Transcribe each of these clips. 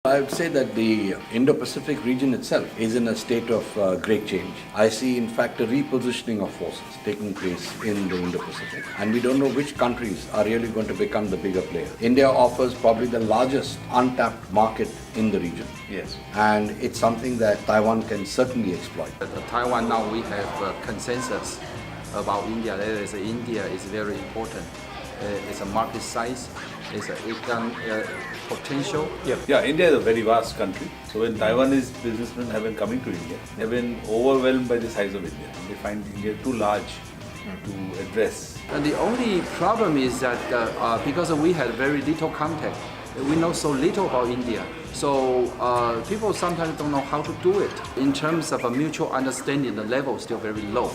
I would say that the Indo-Pacific region itself is in a state of great change. I see, in fact, a repositioning of forces taking place in the Indo-Pacific. And we don't know which countries are really going to become the bigger player. India offers probably the largest untapped market in the region. Yes. And it's something that Taiwan can certainly exploit. Taiwan now we have a consensus about India. That is, India is very important. It's a market size, it's a potential. Yeah, India is a very vast country. So when Taiwanese businessmen have been coming to India, they've been overwhelmed by the size of India. They find India too large to address. And the only problem is that because we had very little contact, we know so little about India. So people sometimes don't know how to do it. In terms of a mutual understanding, the level is still very low.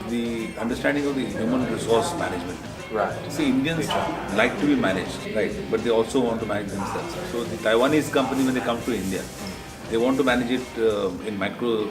The understanding of the human resource management. Right. See, Indians like to be managed, right? But they also want to manage themselves. So the Taiwanese company, when they come to India, they want to manage it in micro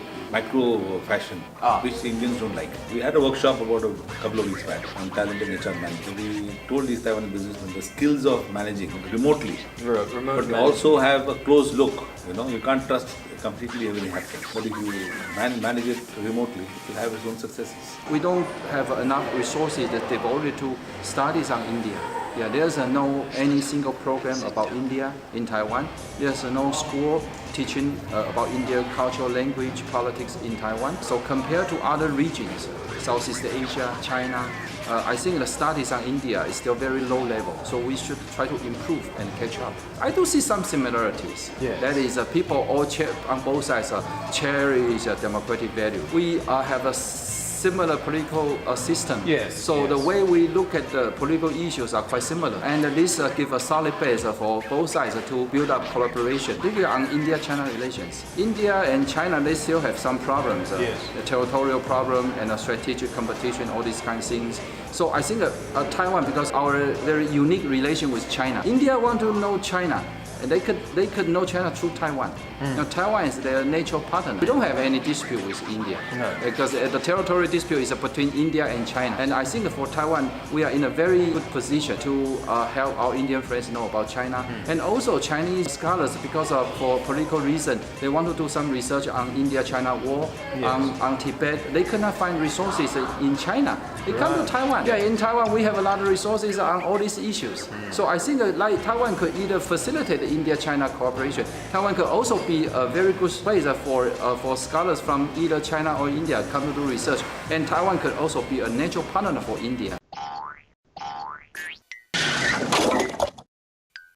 fashion, which the Indians don't like. We had a workshop about a couple of weeks back on talent and HR management. We told these Taiwanese businessmen the skills of managing remotely, but also have a close look. You can't trust completely everything happens. But if you manage it remotely, it will have its own successes. We don't have enough resources that devoted to studies on India. Yeah, there's no any single program about India in Taiwan. There's no school teaching about India culture, language, politics in Taiwan. So compared to other regions, Southeast Asia, China, I think the studies on India is still very low level. So we should try to improve and catch up. I do see some similarities. Yes. That is, people all on both sides cherish democratic value. We have a similar political system. Yes, So yes. the way we look at the political issues are quite similar. And this gives a solid base for both sides to build up collaboration, particularly on India-China relations. India and China, they still have some problems. Yes. The territorial problem and strategic competition, all these kind of things. So I think Taiwan, because our very unique relation with China, India want to know China. And they could know China through Taiwan. Now Taiwan is their natural partner. We don't have any dispute with India because the territorial dispute is between India and China. And I think for Taiwan, we are in a very good position to help our Indian friends know about China. And also Chinese scholars, because for political reason, they want to do some research on India-China war, on Tibet. They cannot find resources in China. They come to Taiwan. Yeah, in Taiwan, we have a lot of resources on all these issues. So I think like Taiwan could either facilitate the India-China cooperation. Taiwan could also be a very good place for scholars from either China or India come to do research. And Taiwan could also be a natural partner for India.